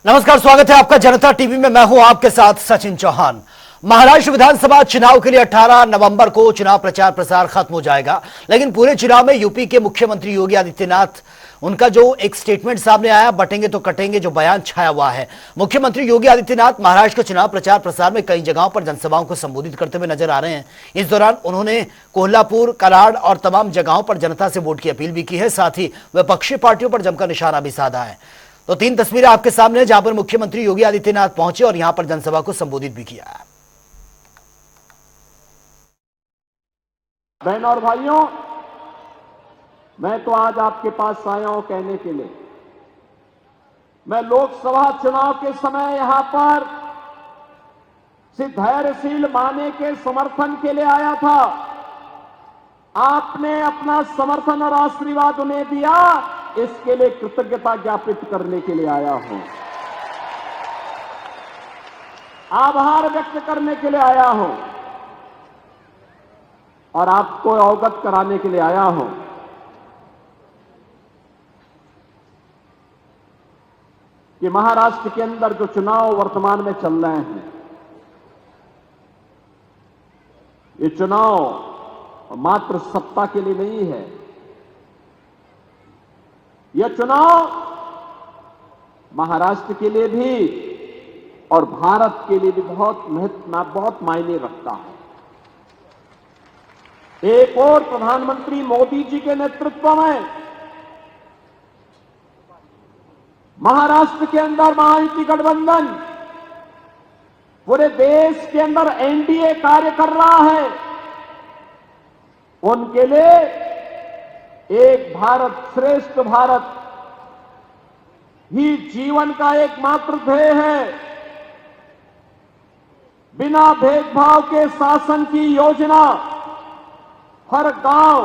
नमस्कार, स्वागत है आपका जनता टीवी में। मैं हूं आपके साथ सचिन चौहान। महाराष्ट्र विधानसभा चुनाव के लिए 18 नवंबर को चुनाव प्रचार प्रसार खत्म हो जाएगा, लेकिन पूरे चुनाव में यूपी के मुख्यमंत्री योगी आदित्यनाथ, उनका जो एक स्टेटमेंट सामने आया, बटेंगे तो कटेंगे, जो बयान छाया हुआ है। मुख्यमंत्री योगी आदित्यनाथ महाराष्ट्र के चुनाव प्रचार प्रसार में कई जगहों पर जनसभाओं को संबोधित करते हुए नजर आ रहे हैं। इस दौरान उन्होंने कोल्हापुर, कराड़ और तमाम जगहों पर जनता से वोट की अपील भी की है। साथ ही विपक्षी पार्टियों पर जमकर निशाना भी साधा है। तो 3 तस्वीरें आपके सामने हैं, जहां पर मुख्यमंत्री योगी आदित्यनाथ पहुंचे और यहां पर जनसभा को संबोधित भी किया है। बहनों और भाइयों, मैं तो आज आपके पास आया हूं कहने के लिए, मैं लोकसभा चुनाव के समय यहां पर सिर्फ धैर्यशील माने के समर्थन के लिए आया था। आपने अपना समर्थन और आशीर्वाद उन्हें दिया, इसके लिए कृतज्ञता ज्ञापित करने के लिए आया हूं, आभार व्यक्त करने के लिए आया हूं और आपको अवगत कराने के लिए आया हूं कि महाराष्ट्र के अंदर जो चुनाव वर्तमान में चल रहे हैं, ये चुनाव मात्र सत्ता के लिए नहीं है। यह चुनाव महाराष्ट्र के लिए भी और भारत के लिए भी बहुत मायने रखता है। एक और प्रधानमंत्री मोदी जी के नेतृत्व में महाराष्ट्र के अंदर महायुति गठबंधन पूरे देश के अंदर एनडीए कार्य कर रहा है। उनके लिए एक भारत श्रेष्ठ भारत ही जीवन का एकमात्र ध्येय है। बिना भेदभाव के शासन की योजना हर गांव,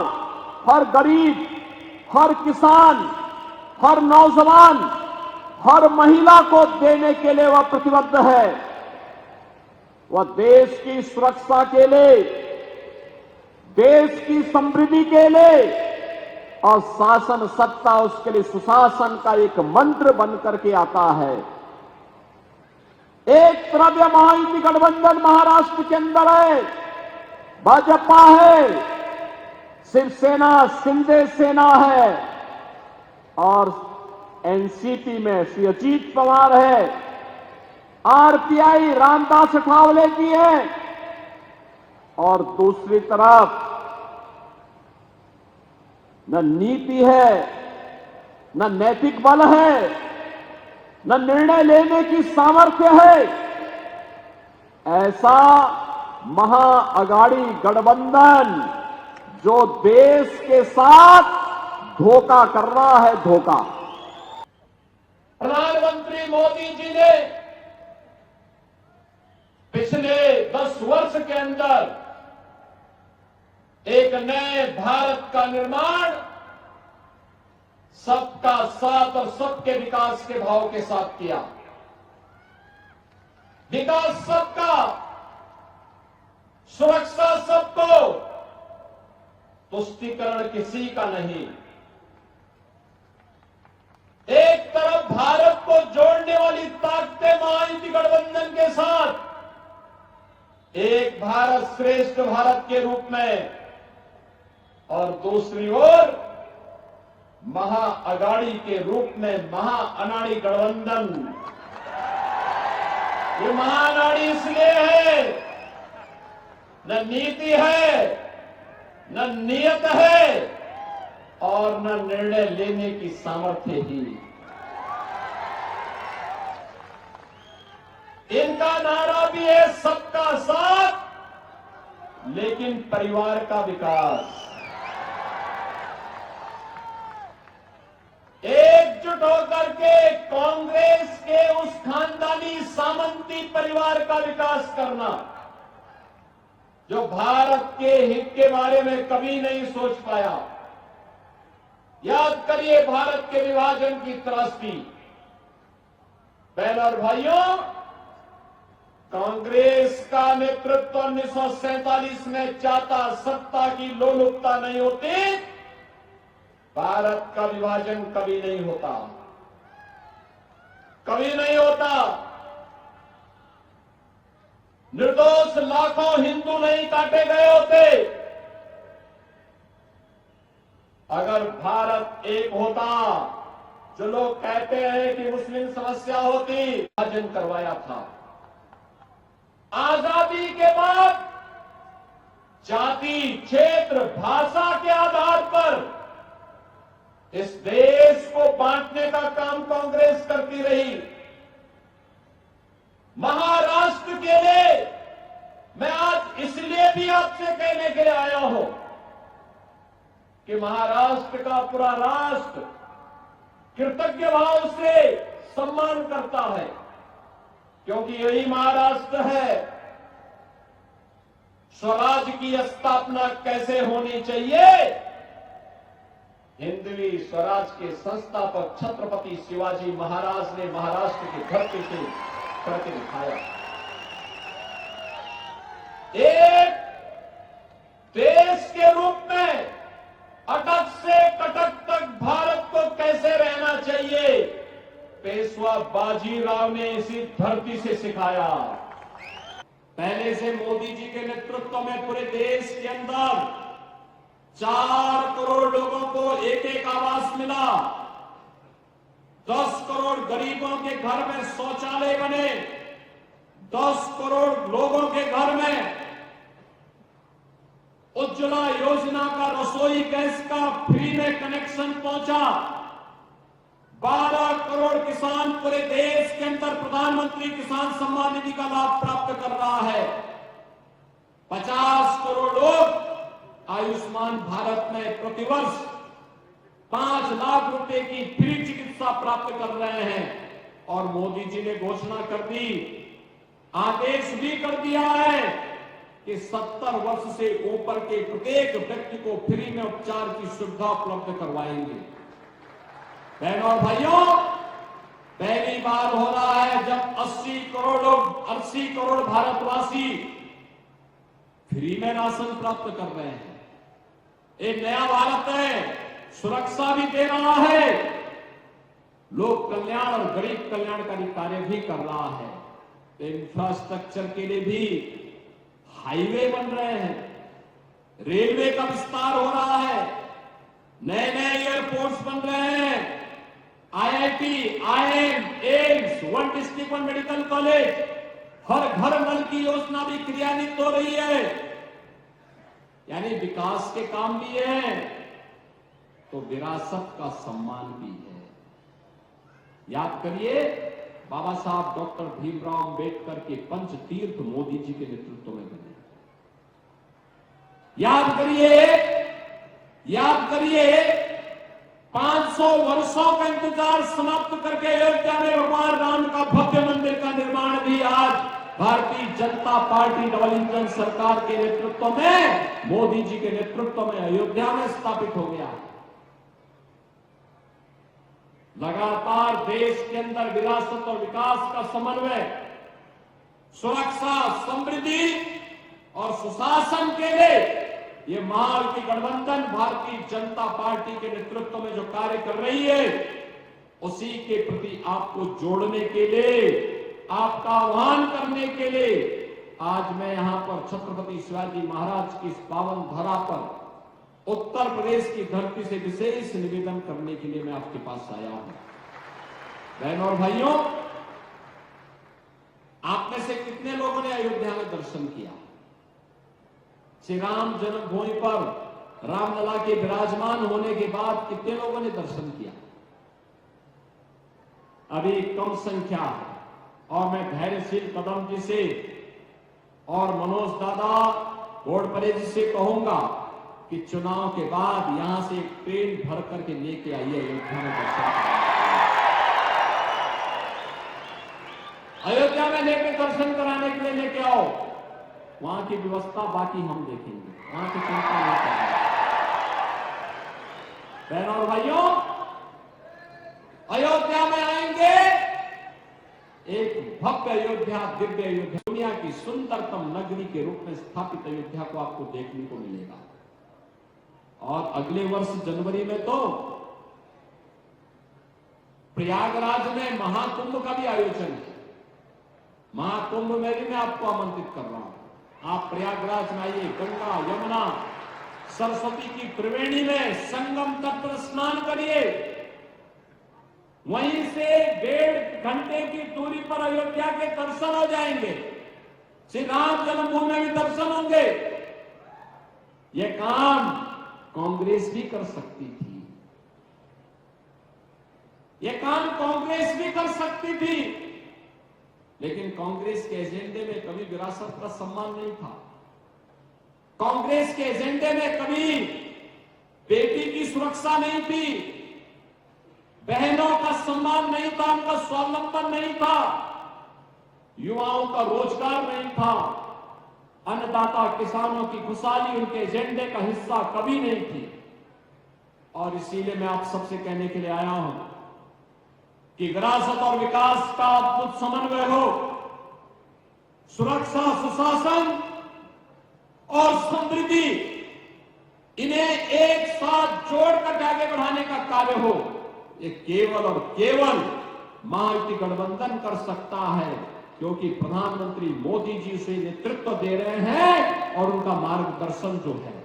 हर गरीब, हर किसान, हर नौजवान, हर महिला को देने के लिए वह प्रतिबद्ध है। वह देश की सुरक्षा के लिए, देश की समृद्धि के लिए और शासन सत्ता उसके लिए सुशासन का एक मंत्र बन करके आता है। एक तरफ यह महायुति गठबंधन महाराष्ट्र के अंदर है, भाजपा है, शिवसेना शिंदे सेना है और एनसीपी में श्री अजीत पवार है, आरपीआई रामदास अठावले की है और दूसरी तरफ न नीति है, न नैतिक बल है, न निर्णय लेने की सामर्थ्य है। ऐसा महाअगाड़ी गठबंधन जो देश के साथ धोखा कर रहा है, धोखा। प्रधानमंत्री मोदी जी ने पिछले 10 वर्ष के अंदर एक नए भारत का निर्माण सबका साथ और सबके विकास के भाव के साथ किया। विकास सबका, सुरक्षा सबको, तुष्टीकरण किसी का नहीं। एक तरफ भारत को जोड़ने वाली ताकतें महायुति गठबंधन के साथ, एक भारत श्रेष्ठ भारत के रूप में, और दूसरी ओर महाअगाड़ी के रूप में महाअनाड़ी गठबंधन। ये महाअनाड़ी इसलिए है, न नीति है, न नियत है और न निर्णय लेने की सामर्थ्य ही। इनका नारा भी है सबका साथ, लेकिन परिवार का विकास। एकजुट होकर के कांग्रेस के उस खानदानी सामंती परिवार का विकास करना जो भारत के हित के बारे में कभी नहीं सोच पाया। याद करिए भारत के विभाजन की त्रासदी। बहनों और भाइयों, कांग्रेस का नेतृत्व 1947 में चाहता सत्ता की लोलुपता नहीं होती, भारत का विभाजन कभी नहीं होता। कभी नहीं होता। निर्दोष लाखों हिंदू नहीं काटे गए होते। अगर भारत एक होता, जो लोग कहते हैं कि मुस्लिम समस्या होती, विभाजन करवाया था। आजादी के बाद जाति, क्षेत्र, भाषा के आधार पर इस देश को बांटने का काम कांग्रेस करती रही। महाराष्ट्र के लिए मैं आज इसलिए भी आपसे कहने के लिए आया हूं कि महाराष्ट्र का पूरा राष्ट्र कृतज्ञ भाव से सम्मान करता है, क्योंकि यही महाराष्ट्र है स्वराज की स्थापना कैसे होनी चाहिए, हिंदवी स्वराज के संस्थापक छत्रपति शिवाजी महाराज ने महाराष्ट्र की धरती से करके दिखाया। एक देश के रूप में अटक से कटक तक भारत को कैसे रहना चाहिए, पेशवा बाजीराव ने इसी धरती से सिखाया। पहले से मोदी जी के नेतृत्व में पूरे देश के अंदर 4 करोड़ लोगों को एक एक आवास मिला। 10 करोड़ गरीबों के घर में शौचालय बने। 10 करोड़ लोगों के घर में उज्ज्वला योजना का रसोई गैस का फ्री में कनेक्शन पहुंचा। 12 करोड़ किसान पूरे देश के अंदर प्रधानमंत्री किसान सम्मान निधि का लाभ प्राप्त कर रहा है। 50 करोड़ लोग आयुष्मान भारत में प्रतिवर्ष 5 लाख रुपए की फ्री चिकित्सा प्राप्त कर रहे हैं। और मोदी जी ने घोषणा कर दी, आदेश भी कर दिया है कि 70 वर्ष से ऊपर के प्रत्येक व्यक्ति को फ्री में उपचार की सुविधा उपलब्ध करवाएंगे। बहनों और भाइयों, पहली बार हो रहा है जब 80 करोड़ लोग, 80 करोड़ भारतवासी फ्री में राशन प्राप्त कर रहे हैं। एक नया भारत है, सुरक्षा भी दे रहा है, लोक कल्याण और गरीब कल्याणकारी कार्य भी कर रहा है। इंफ्रास्ट्रक्चर के लिए भी हाईवे बन रहे हैं, रेलवे का विस्तार हो रहा है, नए नए एयरपोर्ट्स बन रहे हैं, IIT, IIM, AIIMS, 1 district 1 medical college, हर घर नल की योजना भी क्रियान्वित हो रही है। यानी विकास के काम भी है तो विरासत का सम्मान भी है। याद करिए, बाबा साहब डॉक्टर भीमराव अंबेडकर के पंचतीर्थ मोदी जी के नेतृत्व में बने। याद करिए 500 वर्षों का इंतजार समाप्त करके अयोध्या में भगवान राम का भव्य मंदिर का निर्माण भी आज Bharatiya Janata party double engine सरकार के नेतृत्व में, मोदी जी के नेतृत्व में अयोध्या में स्थापित हो गया। लगातार देश के अंदर विरासत और विकास का समन्वय, सुरक्षा, समृद्धि और सुशासन के लिए ये माल की गठबंधन भारतीय जनता पार्टी के नेतृत्व में जो कार्य कर रही है, उसी के प्रति आपको जोड़ने के लिए, आपका आह्वान करने के लिए आज मैं यहां पर छत्रपति शिवाजी महाराज की इस पावन धरा पर उत्तर प्रदेश की धरती से विशेष निवेदन करने के लिए मैं आपके पास आया हूं। बहनों और भाइयों, आप में से कितने लोगों ने अयोध्या में दर्शन किया? श्री राम जन्मभूमि पर रामलला के विराजमान होने के बाद कितने लोगों ने दर्शन किया? अभी कम संख्या है। और मैं धैर्यशील कदम जी से और मनोज दादा घोड़परे जी से कहूंगा कि चुनाव के बाद यहां से एक ट्रेन भर करके लेके आइए अयोध्या में दर्शन। अयोध्या में लेके दर्शन कराने के लिए लेके आओ। वहां की व्यवस्था बाकी हम देखेंगे, वहां की चिंता नहीं करेंगे। बहनों और भाइयों, अयोध्या में आएंगे, एक भव्य अयोध्या, दिव्य अयोध्या, दुनिया की सुंदरतम नगरी के रूप में स्थापित अयोध्या को आपको देखने को मिलेगा। और अगले वर्ष जनवरी में तो प्रयागराज में महाकुंभ का भी आयोजन है। महाकुंभ में भी मैं आपको आमंत्रित कर रहा हूं। आप प्रयागराज में आइए, गंगा यमुना सरस्वती की त्रिवेणी में संगम तट पर स्नान करिए। वहीं से 1.5 घंटे की दूरी पर अयोध्या के दर्शन हो जाएंगे, श्री राम जन्मभूमि में भी दर्शन होंगे। यह काम कांग्रेस भी कर सकती थी, यह काम कांग्रेस भी कर सकती थी, लेकिन कांग्रेस के एजेंडे में कभी विरासत का सम्मान नहीं था। कांग्रेस के एजेंडे में कभी बेटी की सुरक्षा नहीं थी, बहनों का सम्मान नहीं था, उनका स्वावलंबन नहीं था, युवाओं का रोजगार नहीं था, अन्नदाता किसानों की खुशहाली उनके एजेंडे का हिस्सा कभी नहीं थी। और इसीलिए मैं आप सबसे कहने के लिए आया हूं कि विरासत और विकास का अद्भुत समन्वय हो, सुरक्षा, सुशासन और समृद्धि, इन्हें एक साथ जोड़कर आगे बढ़ाने का कार्य हो। ये केवल और केवल महायुति गठबंधन कर सकता है, क्योंकि प्रधानमंत्री मोदी जी उसे नेतृत्व दे रहे हैं और उनका मार्गदर्शन जो है